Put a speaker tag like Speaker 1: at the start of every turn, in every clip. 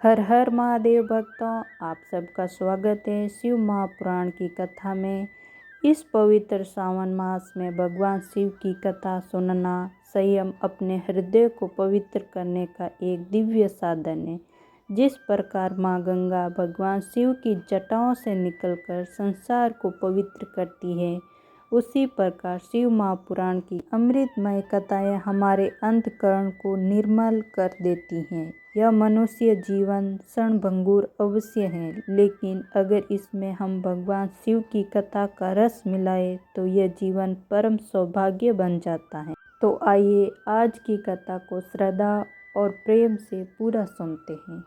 Speaker 1: हर हर महादेव भक्तों, आप सबका स्वागत है शिव महापुराण की कथा में। इस पवित्र सावन मास में भगवान शिव की कथा सुनना स्वयं अपने हृदय को पवित्र करने का एक दिव्य साधन है। जिस प्रकार माँ गंगा भगवान शिव की जटाओं से निकलकर संसार को पवित्र करती है, उसी प्रकार शिव महापुराण की अमृतमय कथाएं हमारे अंतःकरण को निर्मल कर देती हैं। यह मनुष्य जीवन क्षणभंगुर अवश्य है, लेकिन अगर इसमें हम भगवान शिव की कथा का रस मिलाए तो यह जीवन परम सौभाग्य बन जाता है। तो आइए आज की कथा को श्रद्धा और प्रेम से पूरा सुनते हैं।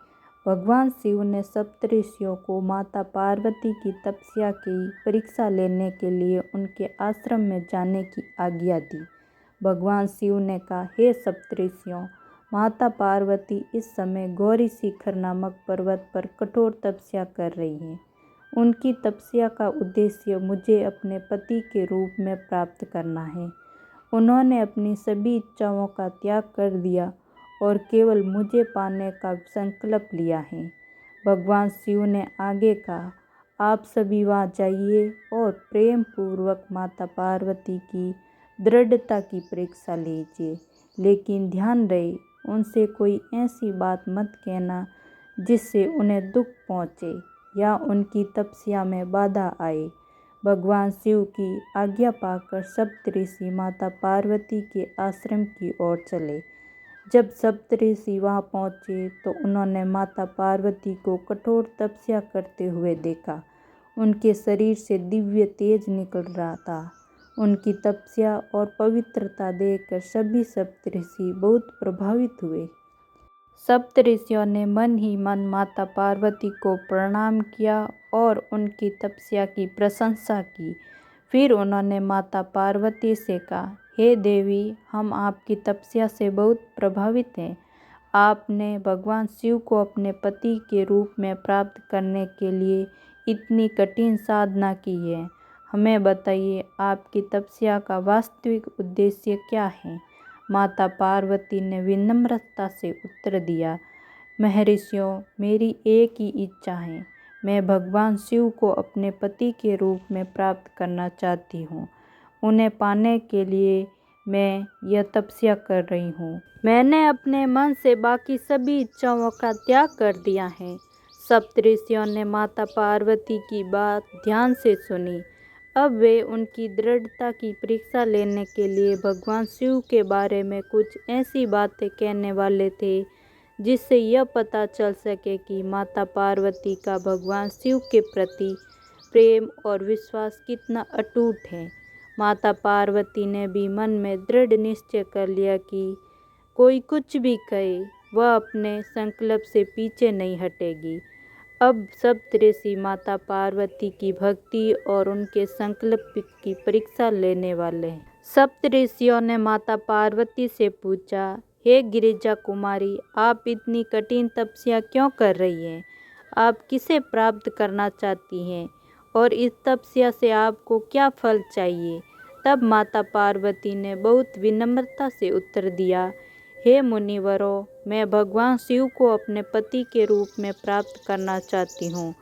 Speaker 1: भगवान शिव ने सप्तऋषियों को माता पार्वती की तपस्या की परीक्षा लेने के लिए उनके आश्रम में जाने की आज्ञा दी। भगवान शिव ने कहा, हे सप्तऋषियों, माता पार्वती इस समय गौरी शिखर नामक पर्वत पर कठोर तपस्या कर रही हैं। उनकी तपस्या का उद्देश्य मुझे अपने पति के रूप में प्राप्त करना है। उन्होंने अपनी सभी इच्छाओं का त्याग कर दिया और केवल मुझे पाने का संकल्प लिया है। भगवान शिव ने आगे कहा, आप सभी वहाँ जाइए और प्रेम पूर्वक माता पार्वती की दृढ़ता की परीक्षा लीजिए, लेकिन ध्यान रहे उनसे कोई ऐसी बात मत कहना जिससे उन्हें दुख पहुँचे या उनकी तपस्या में बाधा आए। भगवान शिव की आज्ञा पाकर सप्तऋषि माता पार्वती के आश्रम की ओर चले। जब सप्तऋषि वहाँ पहुँचे तो उन्होंने माता पार्वती को कठोर तपस्या करते हुए देखा। उनके शरीर से दिव्य तेज निकल रहा था। उनकी तपस्या और पवित्रता देखकर सभी सप्तऋषि बहुत प्रभावित हुए। सप्तऋषियों ने मन ही मन माता पार्वती को प्रणाम किया और उनकी तपस्या की प्रशंसा की। फिर उन्होंने माता पार्वती से कहा, हे देवी, हम आपकी तपस्या से बहुत प्रभावित हैं। आपने भगवान शिव को अपने पति के रूप में प्राप्त करने के लिए इतनी कठिन साधना की है। हमें बताइए, आपकी तपस्या का वास्तविक उद्देश्य क्या है? माता पार्वती ने विनम्रता से उत्तर दिया, महर्षियों, मेरी एक ही इच्छा है। मैं भगवान शिव को अपने पति के रूप में प्राप्त करना चाहती हूँ। उन्हें पाने के लिए मैं यह तपस्या कर रही हूँ। मैंने अपने मन से बाकी सभी इच्छाओं का त्याग कर दिया है। सप्तऋषियों ने माता पार्वती की बात ध्यान से सुनी। अब वे उनकी दृढ़ता की परीक्षा लेने के लिए भगवान शिव के बारे में कुछ ऐसी बातें कहने वाले थे जिससे यह पता चल सके कि माता पार्वती का भगवान शिव के प्रति प्रेम और विश्वास कितना अटूट है। माता पार्वती ने भी मन में दृढ़ निश्चय कर लिया कि कोई कुछ भी कहे, वह अपने संकल्प से पीछे नहीं हटेगी। अब सप्तऋषि माता पार्वती की भक्ति और उनके संकल्प की परीक्षा लेने वाले हैं। सप्तऋषियों ने माता पार्वती से पूछा, हे गिरिजा कुमारी, आप इतनी कठिन तपस्या क्यों कर रही हैं? आप किसे प्राप्त करना चाहती हैं और इस तपस्या से आपको क्या फल चाहिए? तब माता पार्वती ने बहुत विनम्रता से उत्तर दिया, हे मुनिवरों, मैं भगवान शिव को अपने पति के रूप में प्राप्त करना चाहती हूँ।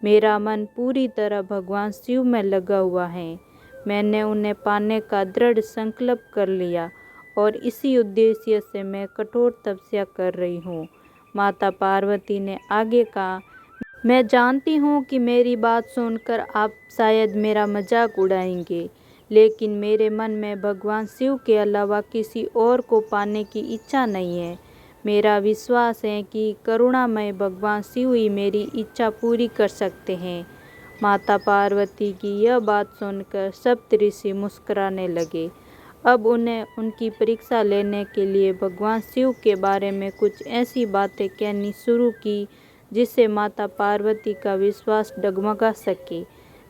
Speaker 1: मेरा मन पूरी तरह भगवान शिव में लगा हुआ है। मैंने उन्हें पाने का दृढ़ संकल्प कर लिया और इसी उद्देश्य से मैं कठोर तपस्या कर रही हूँ। माता पार्वती ने आगे कहा, मैं जानती हूँ कि मेरी बात सुनकर आप शायद मेरा मजाक उड़ाएंगे, लेकिन मेरे मन में भगवान शिव के अलावा किसी और को पाने की इच्छा नहीं है। मेरा विश्वास है कि करुणामय भगवान शिव ही मेरी इच्छा पूरी कर सकते हैं। माता पार्वती की यह बात सुनकर सप्तऋषि मुस्कुराने लगे। अब उन्हें उनकी परीक्षा लेने के लिए भगवान शिव के बारे में कुछ ऐसी बातें कहनी शुरू की जिससे माता पार्वती का विश्वास डगमगा सके।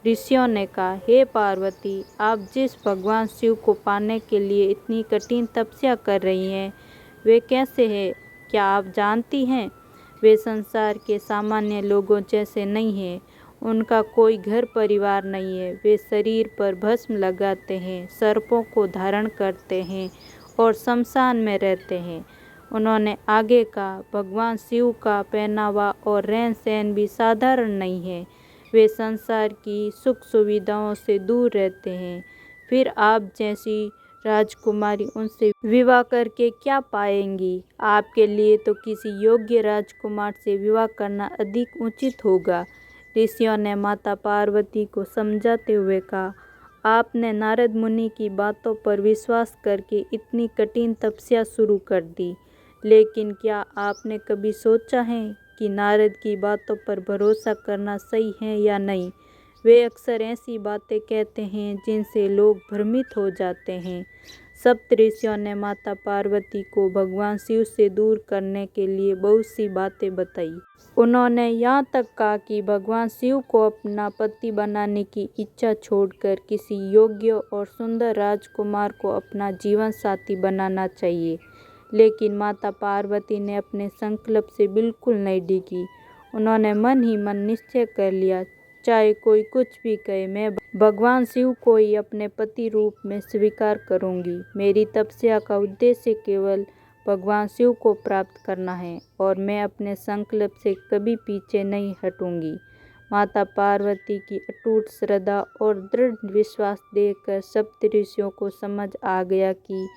Speaker 1: ऋषियों ने कहा, हे पार्वती, आप जिस भगवान शिव को पाने के लिए इतनी कठिन तपस्या कर रही हैं, वे कैसे हैं? क्या आप जानती हैं? वे संसार के सामान्य लोगों जैसे नहीं हैं। उनका कोई घर परिवार नहीं है। वे शरीर पर भस्म लगाते हैं, सर्पों को धारण करते हैं और शमशान में रहते हैं। उन्होंने आगे कहा, भगवान शिव का पहनावा और रहन सहन भी साधारण नहीं है। वे संसार की सुख सुविधाओं से दूर रहते हैं। फिर आप जैसी राजकुमारी उनसे विवाह करके क्या पाएंगी? आपके लिए तो किसी योग्य राजकुमार से विवाह करना अधिक उचित होगा। ऋषियों ने माता पार्वती को समझाते हुए कहा, आपने नारद मुनि की बातों पर विश्वास करके इतनी कठिन तपस्या शुरू कर दी, लेकिन क्या आपने कभी सोचा है कि नारद की बातों पर भरोसा करना सही है या नहीं? वे अक्सर ऐसी बातें कहते हैं जिनसे लोग भ्रमित हो जाते हैं। सप्तऋषियों ने माता पार्वती को भगवान शिव से दूर करने के लिए बहुत सी बातें बताई। उन्होंने यहाँ तक कहा कि भगवान शिव को अपना पति बनाने की इच्छा छोड़कर किसी योग्य और सुंदर राजकुमार को अपना जीवन साथी बनाना चाहिए। लेकिन माता पार्वती ने अपने संकल्प से बिल्कुल नहीं डिगी। उन्होंने मन ही मन निश्चय कर लिया, चाहे कोई कुछ भी कहे, मैं भगवान शिव को ही अपने पति रूप में स्वीकार करूंगी। मेरी तपस्या का उद्देश्य केवल भगवान शिव को प्राप्त करना है और मैं अपने संकल्प से कभी पीछे नहीं हटूंगी। माता पार्वती की अटूट श्रद्धा और दृढ़ विश्वास देखकर सप्तऋषियों को समझ आ गया कि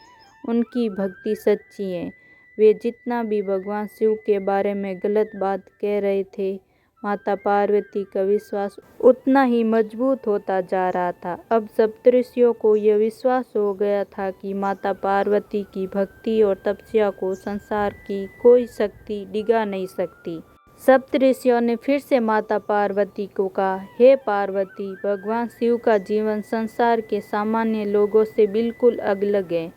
Speaker 1: उनकी भक्ति सच्ची है। वे जितना भी भगवान शिव के बारे में गलत बात कह रहे थे, माता पार्वती का विश्वास उतना ही मजबूत होता जा रहा था। अब सप्तऋषियों को यह विश्वास हो गया था कि माता पार्वती की भक्ति और तपस्या को संसार की कोई शक्ति डिगा नहीं सकती। सप्तऋषियों ने फिर से माता पार्वती को कहा, हे पार्वती, भगवान शिव का जीवन संसार के सामान्य लोगों से बिल्कुल अलग है।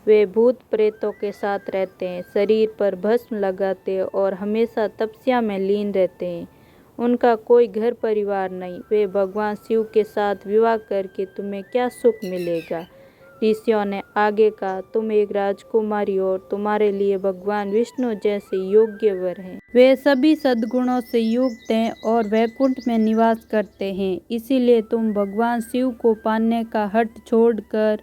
Speaker 1: वे भूत प्रेतों के साथ रहते हैं, शरीर पर भस्म लगाते हैं और हमेशा तपस्या में लीन रहते हैं। उनका कोई घर परिवार नहीं। वे भगवान शिव के साथ विवाह करके तुम्हें क्या सुख मिलेगा? ऋषियों ने आगे कहा, तुम एक राजकुमारी हो और तुम्हारे लिए भगवान विष्णु जैसे योग्य वर हैं। वे सभी सद्गुणों से युक्त हैं और वैकुंठ में निवास करते हैं। इसीलिए तुम भगवान शिव को पाने का हठ छोड़कर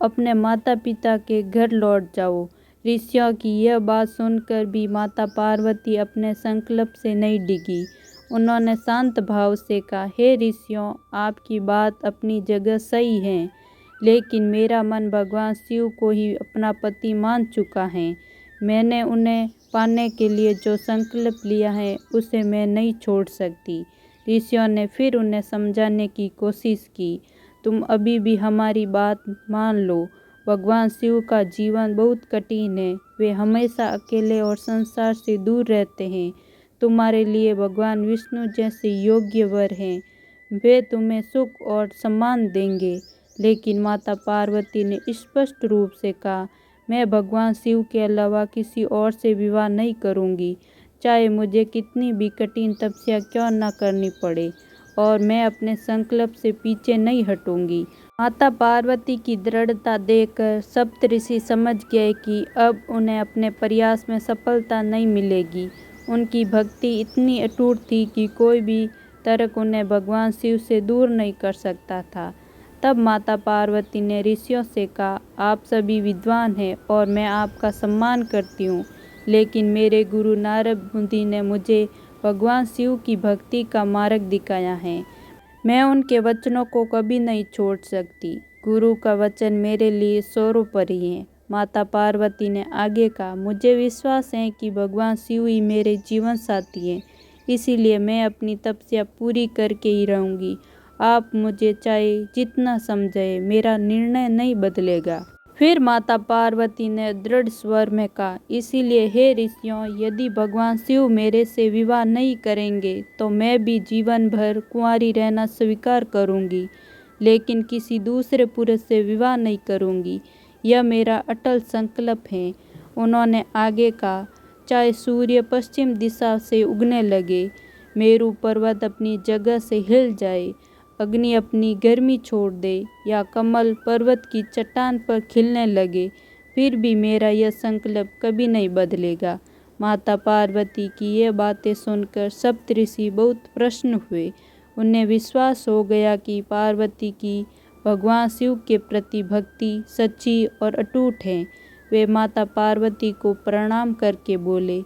Speaker 1: अपने माता पिता के घर लौट जाओ। ऋषियों की यह बात सुनकर भी माता पार्वती अपने संकल्प से नहीं डिगी। उन्होंने शांत भाव से कहा, हे ऋषियों, आपकी बात अपनी जगह सही है, लेकिन मेरा मन भगवान शिव को ही अपना पति मान चुका है। मैंने उन्हें पाने के लिए जो संकल्प लिया है उसे मैं नहीं छोड़ सकती। ऋषियों ने फिर उन्हें समझाने की कोशिश की, तुम अभी भी हमारी बात मान लो। भगवान शिव का जीवन बहुत कठिन है। वे हमेशा अकेले और संसार से दूर रहते हैं। तुम्हारे लिए भगवान विष्णु जैसे योग्य वर हैं। वे तुम्हें सुख और सम्मान देंगे। लेकिन माता पार्वती ने स्पष्ट रूप से कहा, मैं भगवान शिव के अलावा किसी और से विवाह नहीं करूंगी, चाहे मुझे कितनी भी कठिन तपस्या क्यों न करनी पड़े, और मैं अपने संकल्प से पीछे नहीं हटूंगी। माता पार्वती की दृढ़ता देखकर सप्तऋषि समझ गए कि अब उन्हें अपने प्रयास में सफलता नहीं मिलेगी। उनकी भक्ति इतनी अटूट थी कि कोई भी तर्क उन्हें भगवान शिव से दूर नहीं कर सकता था। तब माता पार्वती ने ऋषियों से कहा, आप सभी विद्वान हैं और मैं आपका सम्मान करती हूँ, लेकिन मेरे गुरु नारद मुनि ने मुझे भगवान शिव की भक्ति का मार्ग दिखाया है। मैं उनके वचनों को कभी नहीं छोड़ सकती। गुरु का वचन मेरे लिए सर्वोपरि है। माता पार्वती ने आगे कहा, मुझे विश्वास है कि भगवान शिव ही मेरे जीवन साथी हैं, इसीलिए मैं अपनी तपस्या पूरी करके ही रहूँगी। आप मुझे चाहे जितना समझाए, मेरा निर्णय नहीं बदलेगा। फिर माता पार्वती ने दृढ़ स्वर में कहा, इसीलिए हे ऋषियों, यदि भगवान शिव मेरे से विवाह नहीं करेंगे तो मैं भी जीवन भर कुंवारी रहना स्वीकार करूंगी, लेकिन किसी दूसरे पुरुष से विवाह नहीं करूंगी। यह मेरा अटल संकल्प है। उन्होंने आगे कहा, चाहे सूर्य पश्चिम दिशा से उगने लगे, मेरू पर्वत अपनी जगह से हिल जाए, अग्नि अपनी गर्मी छोड़ दे या कमल पर्वत की चट्टान पर खिलने लगे, फिर भी मेरा यह संकल्प कभी नहीं बदलेगा। माता पार्वती की ये बातें सुनकर सप्तऋषि बहुत प्रसन्न हुए। उन्हें विश्वास हो गया कि पार्वती की भगवान शिव के प्रति भक्ति सच्ची और अटूट है। वे माता पार्वती को प्रणाम करके बोले,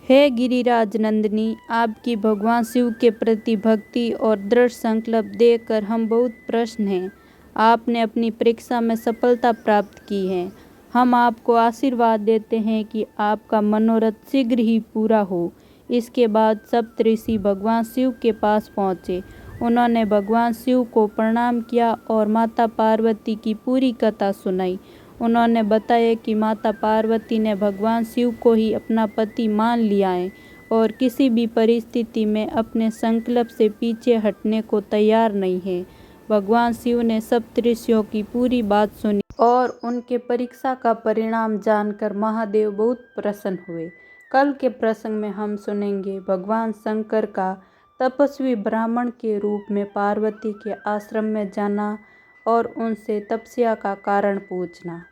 Speaker 1: हे गिरिराज नंदिनी, आपकी भगवान शिव के प्रति भक्ति और दृढ़ संकल्प देखकर हम बहुत प्रसन्न हैं। आपने अपनी परीक्षा में सफलता प्राप्त की है। हम आपको आशीर्वाद देते हैं कि आपका मनोरथ शीघ्र ही पूरा हो। इसके बाद सप्तऋषि भगवान शिव के पास पहुँचे। उन्होंने भगवान शिव को प्रणाम किया और माता पार्वती की पूरी कथा सुनाई। उन्होंने बताया कि माता पार्वती ने भगवान शिव को ही अपना पति मान लिया है और किसी भी परिस्थिति में अपने संकल्प से पीछे हटने को तैयार नहीं है। भगवान शिव ने सप्तऋषियों की पूरी बात सुनी और उनके परीक्षा का परिणाम जानकर महादेव बहुत प्रसन्न हुए। कल के प्रसंग में हम सुनेंगे भगवान शंकर का तपस्वी ब्राह्मण के रूप में पार्वती के आश्रम में जाना और उनसे तपस्या का कारण पूछना।